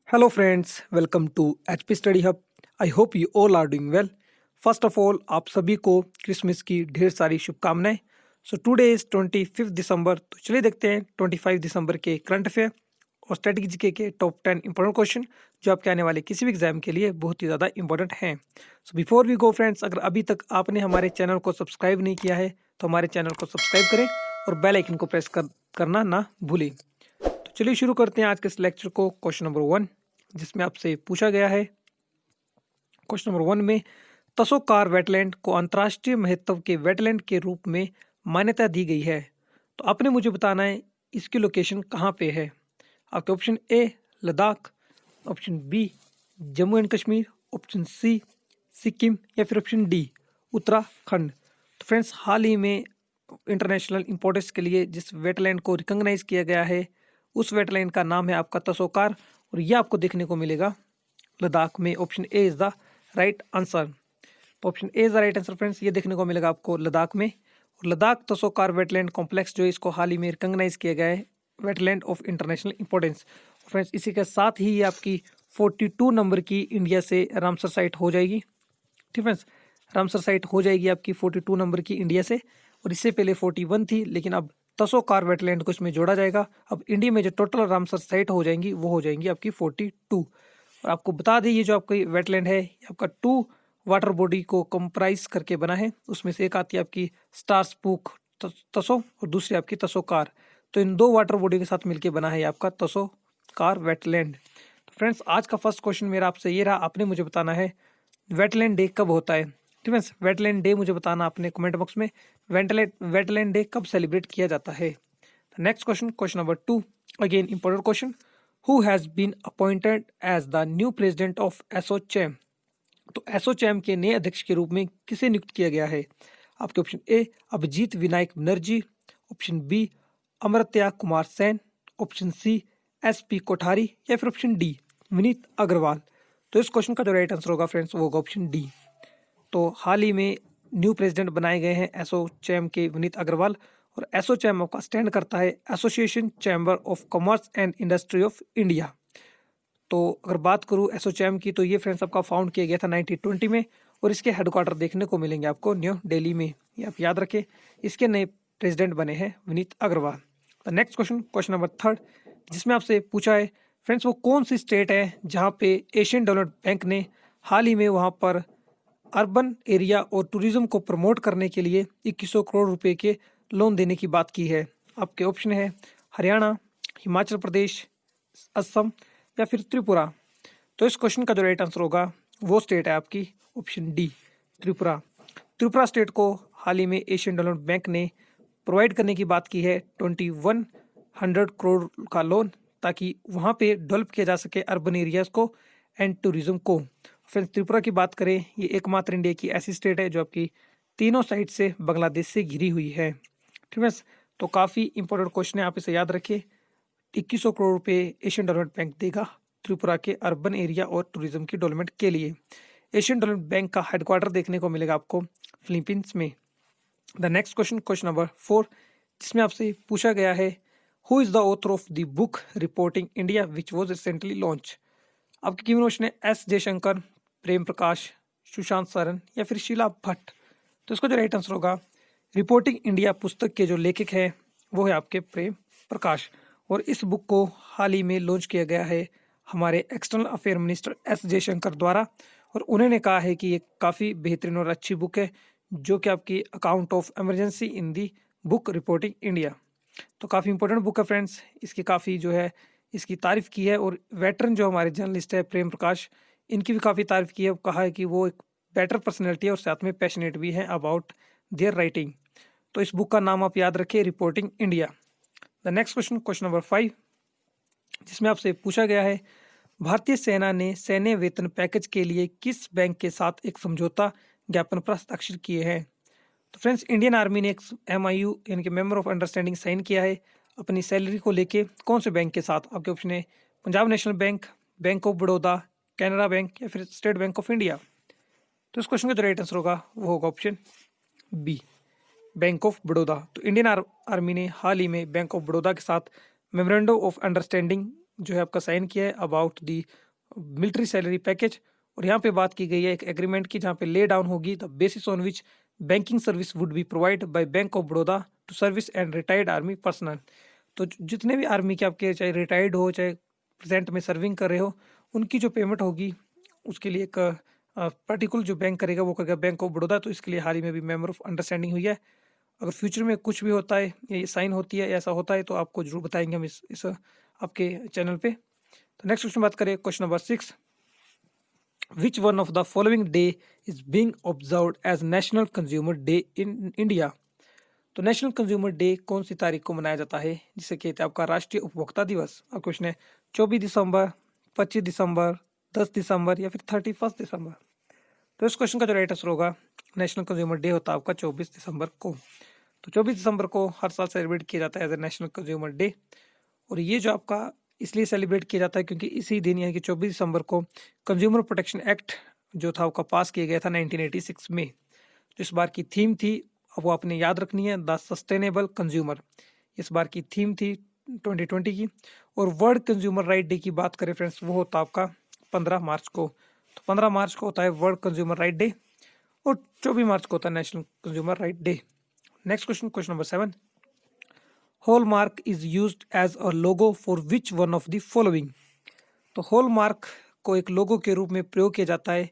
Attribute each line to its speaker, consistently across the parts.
Speaker 1: Hello friends, welcome to HP Study Hub. I hope you all are doing well. First of all आप सभी को Christmas की ढेर सारी शुभकामनाएं। सो टुडे इज 25 दिसंबर, तो चलिए देखते हैं 25 दिसंबर के करंट अफेयर और स्ट्रेटजी जीके के टॉप 10 इंपॉर्टेंट क्वेश्चन जो आपके आने वाले किसी भी एग्जाम के लिए बहुत ही ज़्यादा इंपॉर्टेंट हैं। So before we go friends, अगर अभी तक आपने हमारे चैनल को सब्सक्राइब नहीं किया है तो हमारे चैनल को सब्सक्राइब करें और बेल आइकन को प्रेस करना ना भूलें। तो चलिए शुरू करते हैं आज के इस लेक्चर को। क्वेश्चन नंबर 1 जिसमें आपसे पूछा गया है, क्वेश्चन नंबर 1 में तसोकार वेटलैंड को अंतर्राष्ट्रीय महत्व के वेटलैंड के रूप में मान्यता दी गई है, तो आपने मुझे बताना है इसकी लोकेशन कहाँ पे है। आपके option A Ladakh, option B Jammu and Kashmir, option C Sikkim या फिर ऑप्शन डी उत्तराखंड। तो फ्रेंड्स, हाल ही में इंटरनेशनल इंपॉर्टेंस के लिए जिस वेटलैंड को रिकॉग्नाइज किया गया है उस वेटलैंड का नाम है आपका तसोकार, और यह आपको देखने को मिलेगा लद्दाख में। Option A is the right answer. तो option A is the right answer friends, ये देखने को मिलेगा आपको लद्दाख में। और लद्दाख तसोकार वेटलैंड कॉम्प्लेक्स जो है इसको हाल ही में रिकॉग्नाइज किया गया है wetland of international importance. Friends, इसी के साथ ही ये आपकी 42 नंबर की इंडिया से रामसर साइट हो जाएगी। ठीक फ्रेंड्स, रामसर साइट हो जाएगी आपकी 42 नंबर की इंडिया से, और इससे पहले 41 थी, लेकिन अब तसोकार वेटलैंड को इसमें जोड़ा जाएगा। अब इंडिया में जो टोटल रामसर साइट हो जाएंगी वो हो जाएंगी आपकी 42। और आपको बता दें ये जो आपकी वेटलैंड है ये आपका 2 वाटर बॉडी को कंप्राइज करके बना है। उसमें से एक आती है आपकी स्टार स्पूक तसो और दूसरी आपकी तसोकार। तो इन 2 वाटर बॉडी के साथ मिलकर बना है आपका तसोकार वेटलैंड। तो फ्रेंड्स, आज का फर्स्ट क्वेश्चन मेरा आपसे ये रहा, आपने मुझे बताना है वेटलैंड डे कब होता है। ठीक है, वेटलैंड डे मुझे बताना आपने कमेंट बॉक्स में, वेटलैंड डे कब सेलिब्रेट किया जाता है। Next question, question number 2, again important question. Who has been appointed as the new president of ASSOCHAM. तो एसोचैम के नए अध्यक्ष के रूप में किसे नियुक्त किया गया है। आपके option A Abhijit Vinayak Banerjee, option B Amartya Kumar Sen, option C S P Kothari या फिर ऑप्शन डी विनीत अग्रवाल। तो इस क्वेश्चन का जो राइट आंसर होगा फ्रेंड्स वो होगा ऑप्शन डी। तो हाल ही में न्यू प्रेसिडेंट बनाए गए हैं एसोचैम के विनीत अग्रवाल, और एसोचैम का स्टैंड करता है association chamber of commerce and industry of India. तो अगर बात करूँ एसोचैम की, तो ये फ्रेंड्स आपका फाउंड किया गया था 1920 में, और इसके हेडक्वार्टर देखने को मिलेंगे आपको न्यू दिल्ली में। ये आप याद रखें। इसके नए प्रेसिडेंट बने हैं Vineet Agarwal. The next question, question number 3, जिसमें आपसे पूछा है फ्रेंड्स वो कौन सी स्टेट है जहाँ पे एशियन डेवलपमेंट बैंक ने हाल ही में वहाँ पर अर्बन एरिया और टूरिज्म को प्रमोट करने के लिए 2100 करोड़ रुपए के लोन देने की बात की है। आपके ऑप्शन है हरियाणा, हिमाचल प्रदेश, असम या फिर त्रिपुरा। तो इस क्वेश्चन का जो राइट आंसर होगा वो स्टेट है आपकी option D Tripura. Tripura state को हाल ही में एशियन डेवलपमेंट बैंक ने प्रोवाइड करने की बात की है 2100 करोड़ का लोन, ताकि वहाँ पे डेवलप किया जा सके अर्बन एरियाज को एंड टूरिज्म को। फ्रेंड्स, त्रिपुरा की बात करें, ये एकमात्र इंडिया की ऐसी स्टेट है जो आपकी तीनों साइड से बांग्लादेश से घिरी हुई है। ठीक है, तो काफ़ी इंपॉर्टेंट क्वेश्चन है, आप इसे याद रखिए। 2100 करोड़ रुपए एशियन डेवलपमेंट बैंक देगा त्रिपुरा के अर्बन एरिया और टूरिज्म की डेवलपमेंट के लिए। एशियन डेवलपमेंट बैंक का हेडक्वार्टर देखने को मिलेगा आपको फिलीपींस में। The next question, question number 4, जिसमें आपसे पूछा गया है who is the author of the book reporting India which was recently launch. आपके गिवन ऑप्शन है एस जयशंकर, प्रेम प्रकाश, सुशांत सरन या फिर शीला भट्ट। तो इसका जो राइट आंसर होगा रिपोर्टिंग इंडिया पुस्तक के जो लेखक हैं वो है आपके प्रेम प्रकाश, और इस बुक को हाल ही में लॉन्च किया गया है हमारे external affair minister S Jaishankar द्वारा, और उन्होंने कहा है कि ये काफ़ी बेहतरीन और अच्छी बुक है जो कि आपकी account of emergency in the book reporting India. तो काफ़ी इंपॉर्टेंट बुक है फ्रेंड्स, इसकी काफ़ी जो है इसकी तारीफ की है, और वेटरन जो हमारे जर्नलिस्ट है प्रेम प्रकाश, इनकी भी काफ़ी तारीफ की है। कहा है कि वो एक बेटर पर्सनैलिटी है और साथ में पैशनेट भी हैं अबाउट देयर राइटिंग। तो इस बुक का नाम आप याद रखिए, reporting India. The next question, question number 5, जिसमें आपसे पूछा गया है भारतीय सेना ने सैन्य वेतन पैकेज के लिए किस बैंक के साथ एक समझौता ज्ञापन पर हस्ताक्षर किए हैं। तो फ्रेंड्स, इंडियन आर्मी ने एक MIU यानी कि मेमोर ऑफ अंडरस्टैंडिंग साइन किया है अपनी सैलरी को लेके कौन से बैंक के साथ। आपके ऑप्शन है Punjab national bank, bank of Baroda, Canara bank या फिर स्टेट बैंक ऑफ इंडिया। तो इस क्वेश्चन का जो राइट आंसर होगा वो होगा option B, bank of Baroda. तो इंडियन आर्मी ने हाल ही में बैंक ऑफ बड़ौदा के साथ मेमोरेंडम ऑफ अंडरस्टैंडिंग जो है आपका साइन किया है about the military salary package, और यहाँ पे बात की गई है एक एग्रीमेंट की जहाँ पे ले डाउन होगी the basis on which banking service would be provide by bank of Baroda to service and retired army personnel. तो जितने भी आर्मी के आपके चाहे रिटायर्ड हो चाहे प्रेजेंट में सर्विंग कर रहे हो, उनकी जो पेमेंट होगी उसके लिए एक पर्टिकुलर जो बैंक करेगा वो करेगा बैंक ऑफ बड़ौदा। तो इसके लिए हाल ही में भी मेमोर ऑफ अंडरस्टैंडिंग हुई है। अगर फ्यूचर में कुछ भी होता है या ये साइन होती है या ऐसा होता है तो आपको जरूर बताएंगे हम इस आपके चैनल पे। तो नेक्स्ट क्वेश्चन बात करें, question number 6, which one of the following day is being observed as national consumer day in India. तो नेशनल कंज्यूमर डे कौन सी तारीख को मनाया जाता है, जिसे कहते हैं आपका राष्ट्रीय उपभोक्ता दिवस। अब क्वेश्चन है 24 दिसंबर, 25 दिसंबर, 10 दिसंबर या फिर 31 दिसंबर। तो इस क्वेश्चन का जो राइट आंसर होगा, नेशनल कंज्यूमर डे होता है आपका 24 दिसंबर को। तो 24 दिसंबर को हर साल सेलिब्रेट किया जाता है as a national consumer day, और ये जो आपका इसलिए सेलिब्रेट किया जाता है क्योंकि इसी दिन यानी कि 24 दिसंबर को कंज्यूमर प्रोटेक्शन एक्ट जो था आपका पास किया गया था 1986 में। जो इस बार की थीम थी अब वो आपने याद रखनी है, द सस्टेनेबल कंज्यूमर, इस बार की थीम थी 2020 की। और वर्ल्ड कंज्यूमर राइट डे की बात करें फ्रेंड्स, वो होता आपका 15 मार्च को। तो 15 मार्च को होता है वर्ल्ड कंज्यूमर राइट डे और 24 मार्च को होता है national consumer right day. Next question, question number 7, hallmark is used as a logo for which one of the following. तो हॉलमार्क को एक लोगो के रूप में प्रयोग किया जाता है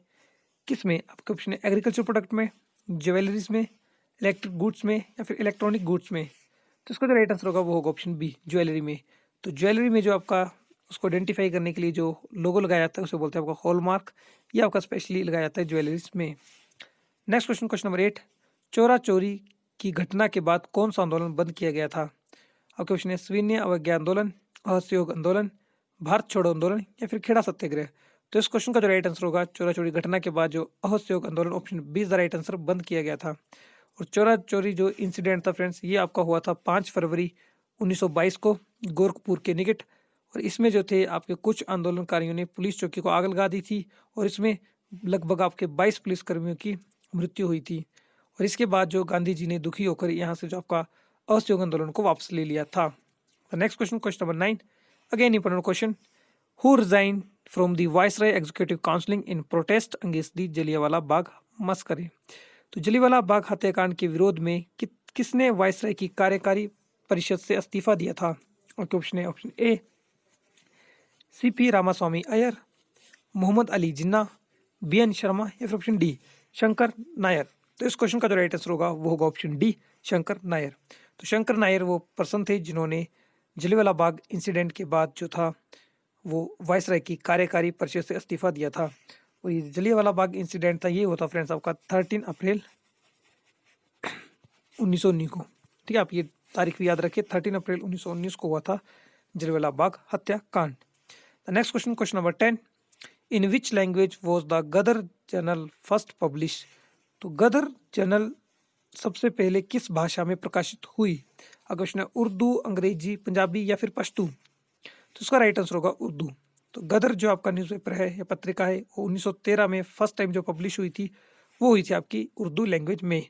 Speaker 1: किस में, आपके ऑप्शन है एग्रीकल्चर प्रोडक्ट में, ज्वेलरीज में, इलेक्ट्रिक गुड्स में या फिर इलेक्ट्रॉनिक गुड्स में। तो इसका जो राइट आंसर होगा वो होगा ऑप्शन बी, ज्वेलरी में। तो ज्वेलरी में जो आपका उसको आइडेंटिफाई करने के लिए जो लोगो लगाया जाता है उसे बोलते हैं आपका हॉलमार्क, ये आपका स्पेशली लगाया जाता है ज्वेलरीज में। नेक्स्ट क्वेश्चन, क्वेश्चन नंबर 8, चोरा चोरी की घटना के बाद कौन सा आंदोलन बंद किया गया था। आपके क्वेश्चन है सविनय अवज्ञा आंदोलन, असहयोग आंदोलन, भारत छोड़ो आंदोलन या फिर खेड़ा सत्याग्रह। तो इस क्वेश्चन का जो राइट आंसर होगा, चोरा चोरी घटना के बाद जो असहयोग आंदोलन, option be the right answer, बंद किया गया था। और चोरा चोरी जो इंसिडेंट था फ्रेंड्स, ये आपका हुआ था 5 फरवरी 1922 को गोरखपुर के निकट। और इसमें जो थे आपके कुछ आंदोलनकारियों ने पुलिस चौकी को आग लगा दी थी और इसमें लगभग आपके 22 पुलिसकर्मियों की मृत्यु हुई थी। और इसके बाद जो गांधी जी ने दुखी होकर यहाँ से जो आपका असहयोग आंदोलन को वापस ले लिया था। Next question, question number 9, again important question, who resign from the viceroy executive counselling in protest against the Jallianwala Bagh massacre. तो जलियांवाला बाग हत्याकांड के विरोध में किसने वाइसराय की कार्यकारी परिषद से इस्तीफा दिया था। आपके ऑप्शन है, ऑप्शन ए सीपी रामास्वामी अय्यर, मोहम्मद अली जिन्ना, बीएन शर्मा या फिर ऑप्शन डी शंकर नायर। तो इस क्वेश्चन का जो राइट आंसर होगा वो होगा ऑप्शन डी शंकर नायर। तो शंकर नायर वो पर्सन थे जिन्होंने जलियांवाला बाग इंसिडेंट के बाद जो था वो वाइसराय की कार्यकारी परिषद से इस्तीफा दिया था। और ये जलियांवाला बाग इंसिडेंट था, ये होता फ्रेंड्स आपका 13 अप्रैल 1919 को। ठीक है, आप ये तारीख भी याद रखिए, 13 अप्रैल 1919 को हुआ था जलियांवाला बाग हत्याकांड। The next question, question number 10, in which language was the Ghadar journal first publish. तो गदर जर्नल सबसे पहले किस भाषा में प्रकाशित हुई। क्वेश्चन है उर्दू, अंग्रेजी, पंजाबी या फिर पश्तू। तो इसका राइट आंसर होगा उर्दू। तो गदर जो आपका न्यूज़पेपर है या पत्रिका है वो 1913 में फर्स्ट टाइम जो पब्लिश हुई थी वो हुई थी आपकी उर्दू लैंग्वेज में,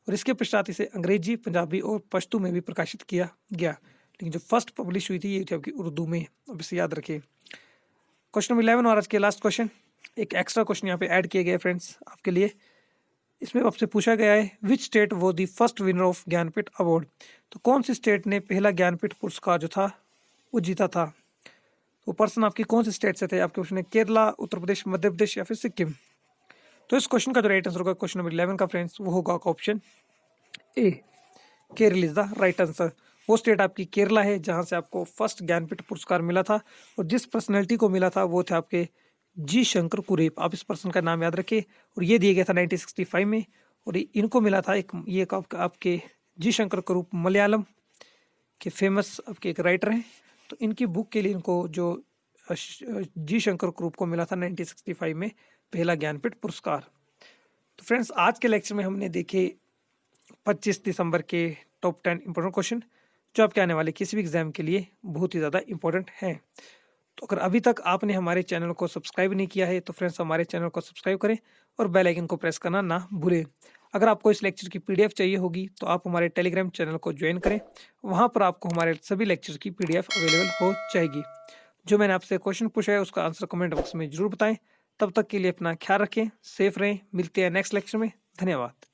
Speaker 1: और इसके पश्चात इसे अंग्रेजी, पंजाबी और पश्तू में भी प्रकाशित किया गया, लेकिन जो फर्स्ट पब्लिश हुई थी ये थी आपकी उर्दू में। अब इसे याद रखिए। क्वेश्चन नंबर 11 और आज के लास्ट क्वेश्चन, एक एक्स्ट्रा क्वेश्चन यहाँ पे ऐड किए गए फ्रेंड्स आपके लिए। इसमें आपसे पूछा गया है विच स्टेट वो the first winner of Jnanpith award. तो कौन सी स्टेट ने पहला ज्ञानपीठ पुरस्कार जो था वो जीता था। वो पर्सन आपकी कौन सी स्टेट से थे। आपके ऑप्शन है केरला, उत्तर प्रदेश, मध्य प्रदेश या फिर सिक्किम। तो इस क्वेश्चन का जो राइट आंसर होगा क्वेश्चन नंबर 11 का फ्रेंड्स वो होगा option A, Kerala is the right answer. वो स्टेट आपकी केरला है जहां से आपको फर्स्ट ज्ञानपीठ पुरस्कार मिला था, और जिस पर्सनैलिटी को मिला था वो थे आपके जी शंकर कुरेप। आप इस पर्सन का नाम याद रखिए, और ये दिया गया था 1965 में, और इनको मिला था ये आपके जी शंकर कुरूप मलयालम के फेमस आपके एक राइटर हैं। तो इनकी बुक के लिए इनको जो जी शंकर कुरूप को मिला था 1965 में पहला ज्ञानपीठ पुरस्कार। तो फ्रेंड्स आज के लेक्चर में हमने देखे 25 दिसंबर के टॉप 10 इंपॉर्टेंट क्वेश्चन जो आपके आने वाले किसी भी एग्जाम के लिए बहुत ही ज़्यादा इंपॉर्टेंट हैं। तो अगर अभी तक आपने हमारे चैनल को सब्सक्राइब नहीं किया है तो फ्रेंड्स हमारे चैनल को सब्सक्राइब करें और बेल आइकन को प्रेस करना ना भूलें। अगर आपको इस लेक्चर की पीडीएफ चाहिए होगी तो आप हमारे टेलीग्राम चैनल को ज्वाइन करें, वहाँ पर आपको हमारे सभी लेक्चर की पीडीएफ अवेलेबल हो जाएगी। जो मैंने आपसे क्वेश्चन पूछा है उसका आंसर कमेंट बॉक्स में जरूर बताएं। तब तक के लिए अपना ख्याल रखें, सेफ रहें। मिलते हैं नेक्स्ट लेक्चर में। धन्यवाद।